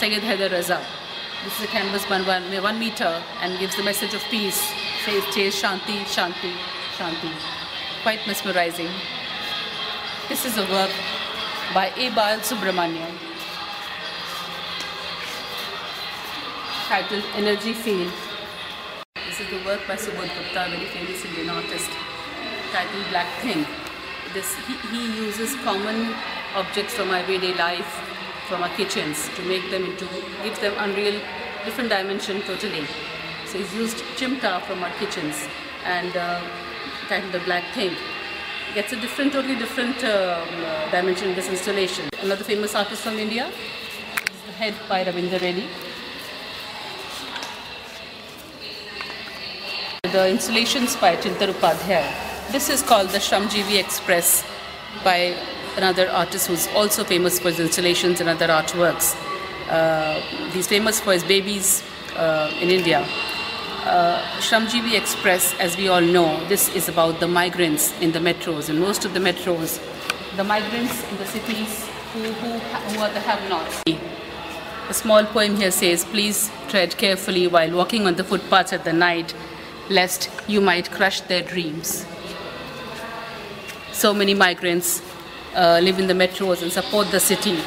Sayyid Haider Raza. This is a canvas 1 meter and gives the message of peace. Says Shanti, Shanti, Shanti. Quite mesmerizing. This is a work by A. Bal Subramanian titled Energy Field. This is the work by Subodh Gupta, a very famous Indian artist, titled Black Thing. He uses common objects from our everyday life, from our kitchens, to make them into, gives them unreal, different dimension totally. So he's used chimta from our kitchens and titled The Black Thing. Gets a different, totally different dimension in this installation. Another famous artist from India. This is the head by Ravindra Reddy. The installations by Chintan Upadhyay. This is called the Shramjeevi Express by another artist who's also famous for his installations and other artworks. He's famous for his babies in India. Shramjeevi Express, as we all know, this is about the migrants in the metros. In most of the metros, the migrants in the cities who are the have-nots. A small poem here says, please tread carefully while walking on the footpaths at the night, lest you might crush their dreams. So many migrants live in the metros and support the city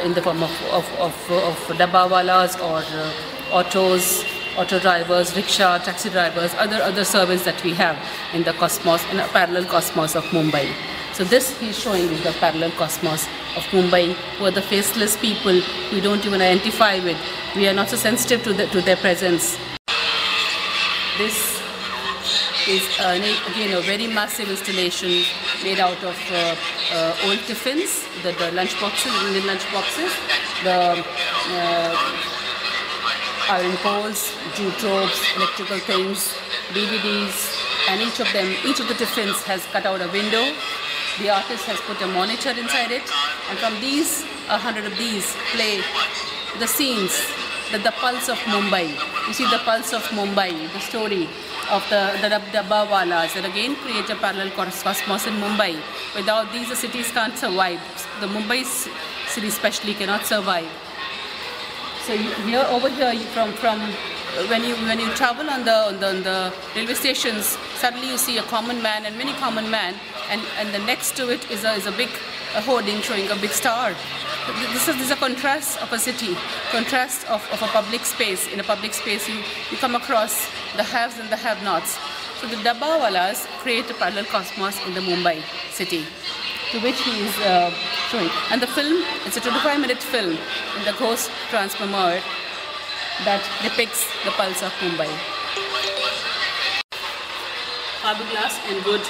in the form of dabbawalas or autos, auto drivers, rickshaw, taxi drivers, other servants that we have in the cosmos, in a parallel cosmos of Mumbai. So this he's showing is the parallel cosmos of Mumbai, who are the faceless people we don't even identify with. We are not so sensitive to their presence. This is again a very massive installation made out of old tiffins, the lunch boxes, Indian lunch boxes, the iron poles, jute ropes, electrical things, DVDs, and each of the tiffins has cut out a window. The artist has put a monitor inside it, and from these, 100 of these play the scenes, the pulse of Mumbai. You see the pulse of Mumbai, the story of the dabbawalas that again create a parallel cosmos in Mumbai. Without these, the cities can't survive. The Mumbai city especially cannot survive. So over here, from when you travel on the railway stations, suddenly you see a common man and many common men, and the next to it is a big hoarding showing a big star. This is a contrast of a city, contrast of a public space. In a public space, you come across the haves and the have-nots. So the dabbawalas create a parallel cosmos in the Mumbai city, to which he is showing. And the film, it's a 25-minute film in the Ghost Transformer that depicts the pulse of Mumbai. Fiberglass and wood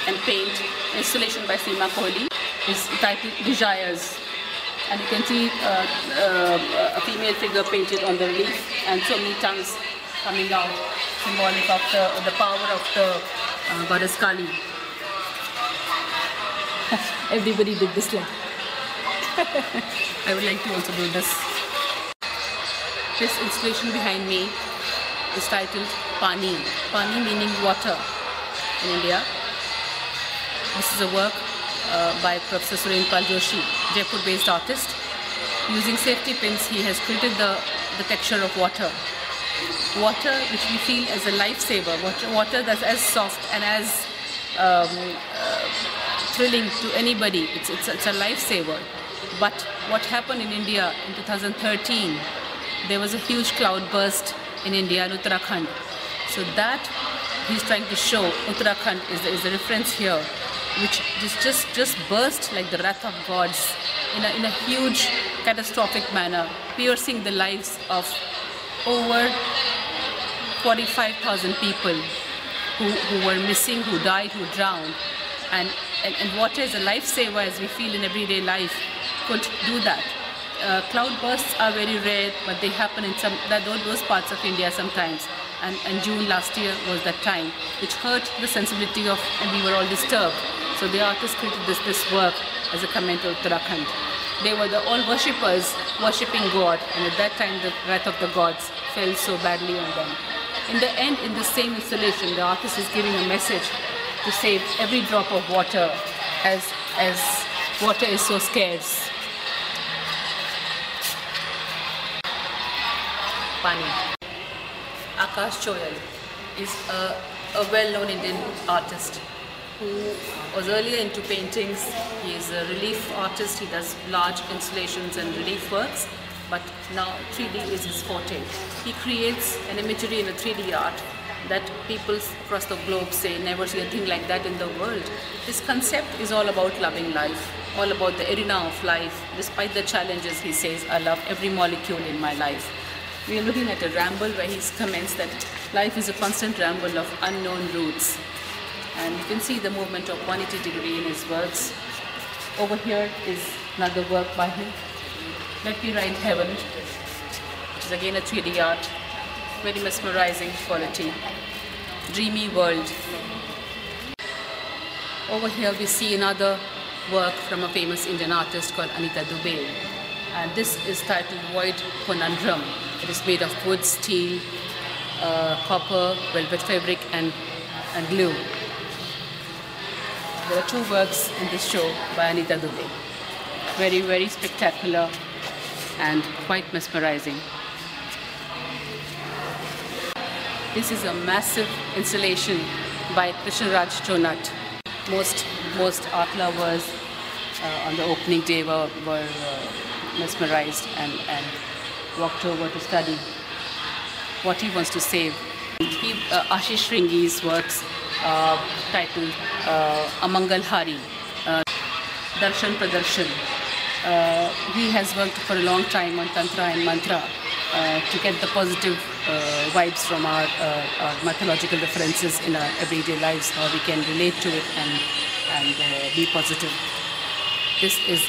and paint, installation by SEEMA KOHLI, is titled Desires. And you can see a female figure painted on the relief and so many tongues coming out, symbolic of the power of the goddess Kali. Everybody did this like. I would like to also do this. This installation behind me is titled Pani. Pani meaning water in India. This is a work by Professor Surendra Joshi, Jaipur-based artist. Using safety pins, he has created the texture of water. Water which we feel as a lifesaver, water that's as soft and as thrilling to anybody. It's a lifesaver. But what happened in India in 2013, there was a huge cloud burst in India, in Uttarakhand. So that he's trying to show, Uttarakhand is the reference here, which just burst like the wrath of gods in a huge catastrophic manner, piercing the lives of over 45,000 people who were missing, who died, who drowned. And water is a lifesaver, as we feel in everyday life, could do that. Cloud bursts are very rare, but they happen in those parts of India sometimes. And June last year was that time, which hurt the sensibility of, and we were all disturbed. So the artist created this work as a comment to Uttarakhand. They were all worshippers worshipping God, and at that time the wrath of the gods fell so badly on them. In the end, in the same installation, the artist is giving a message to save every drop of water, as water is so scarce. Pani. Akash Choyal is a well-known Indian artist who was earlier into paintings. He is a relief artist. He does large installations and relief works, but now 3D is his forte. He creates an imagery in a 3D art that people across the globe say never see a thing like that in the world. His concept is all about loving life, all about the arena of life. Despite the challenges, he says, I love every molecule in my life. We are looking at a ramble where he's commenced that life is a constant ramble of unknown routes. And you can see the movement of 180 degree in his works. Over here is another work by him, Let Me Ride Heaven, which is again a 3D art, very mesmerizing quality. Dreamy World. Over here we see another work from a famous Indian artist called Anita Dubey. And this is titled Void Conundrum. It is made of wood, steel, copper, velvet fabric and glue. There are two works in this show by Anita Dubey. Very, very spectacular and quite mesmerizing. This is a massive installation by Krishnaraj Chonat. Most art lovers on the opening day were mesmerized and walked over to study what he wants to save. Ashish Ringi's works titled Amangal Hari, Darshan Pradarshan. He has worked for a long time on Tantra and Mantra to get the positive vibes from our mythological references in our everyday lives, how we can relate to it and be positive. This is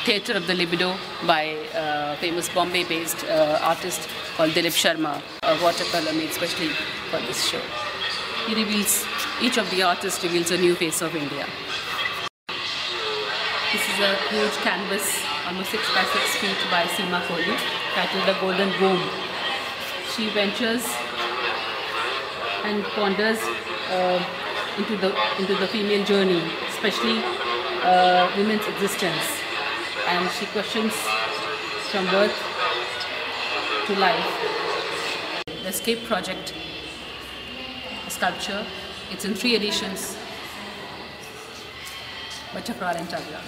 Theatre of the Libido by famous Bombay-based artist called Dhiraj Singh, a watercolor made specially for this show. Each of the artists reveals a new face of India. This is a huge canvas, almost 6 by 6 feet by SEEMA KOHLI, titled The Golden Womb. She ventures and ponders into the female journey, especially women's existence, and she questions from birth to life. The Escape Project, a sculpture, it's in 3 editions by Thukral Tagra,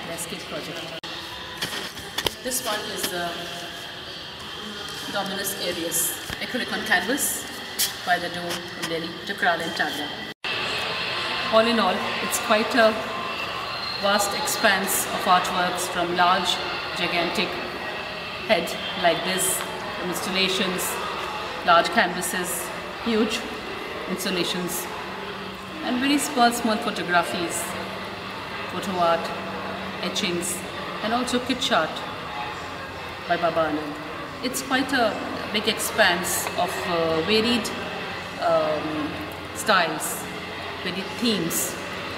the Escape Project. This one is Dominus Aries, acrylic on canvas by the Dome in Delhi, Thukral Tagra. All in all, it's quite a vast expanse of artworks, from large, gigantic head like this, from installations, large canvases, huge installations, and very small photographies, photo art, etchings, and also kitsch art by Baba Anand. It's quite a big expanse of varied styles, varied themes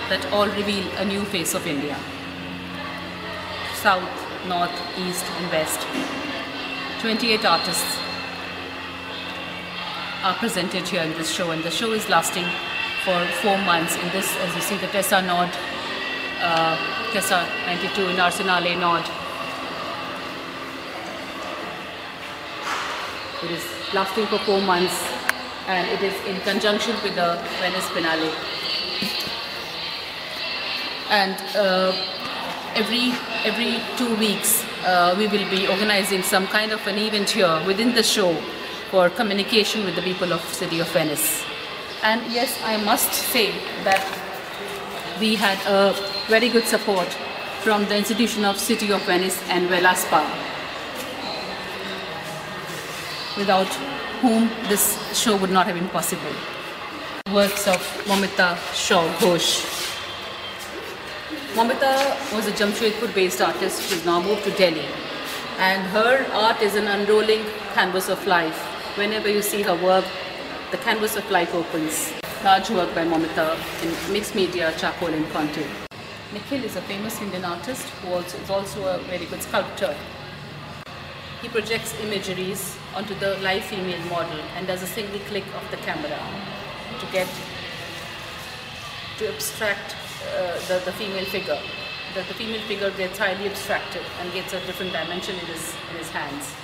that all reveal a new face of India. South, North, East and West. 28 artists are presented here in this show, and the show is lasting for 4 months. In this, as you see, the Tesa Nord, Tesa 92 in Arsenale Nord. It is lasting for 4 months, and it is in conjunction with the Venice Biennale. And every 2 weeks we will be organizing some kind of an event here within the show for communication with the people of City of Venice. And yes, I must say that we had a very good support from the institution of City of Venice and Velaspa, without whom this show would not have been possible. Works of Momita Shaw Ghosh. Momita was a Jamshedpur-based artist. She's now moved to Delhi, and her art is an unrolling canvas of life. Whenever you see her work, the canvas of life opens. Large work by Momita in mixed media, charcoal and conte. Nikhil is a famous Indian artist who is also a very good sculptor. He projects imageries onto the live female model and does a single click of the camera to abstract the female figure. The female figure gets highly abstracted and gets a different dimension in his hands.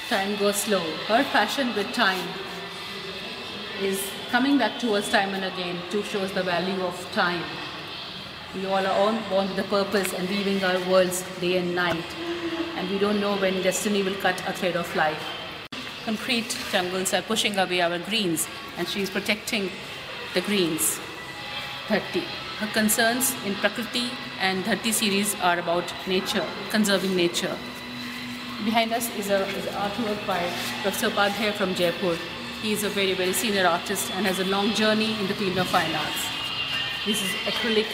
Time goes slow. Her passion with time is coming back towards time and again to shows the value of time. We all are born with a purpose and weaving our worlds day and night, and we don't know when destiny will cut a thread of life. Concrete jungles are pushing away our greens, and she is protecting the greens. Dharti. Her concerns in Prakriti and Dharti series are about nature, conserving nature. Behind us is an artwork by Professor Upadhyay from Jaipur. He is a very, very senior artist and has a long journey in the field of fine arts. This is acrylic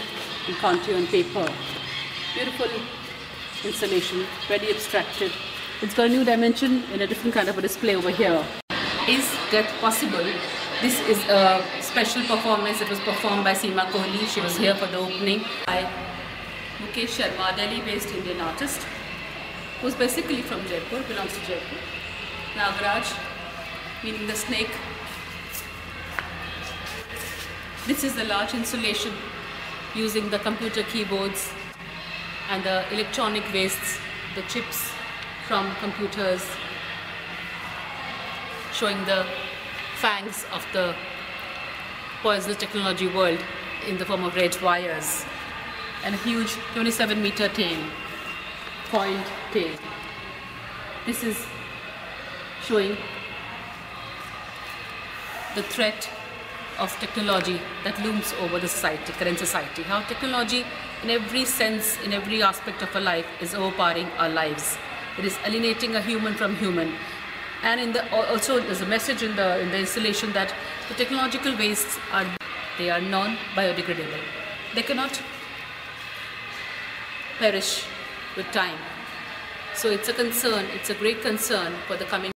and contour on paper. Beautiful installation, very abstracted. It's got a new dimension in a different kind of a display over here. Is that possible? This is a special performance that was performed by SEEMA KOHLI. She was here for the opening. By Mukesh Sharma, Delhi-based Indian artist, who's basically from Jaipur, belongs to Jaipur. Nagaraj, meaning the snake. This is the large installation using the computer keyboards and the electronic wastes, the chips from computers, showing the fangs of the poisonous technology world in the form of red wires, and a huge 27-meter tail, coiled tail. This is showing the threat of technology that looms over the society, current society. How technology, in every sense, in every aspect of our life, is overpowering our lives. It is alienating a human from human. And also there's a message in the installation that the technological wastes are non-biodegradable. They cannot perish with time. So it's a concern, it's a great concern for the coming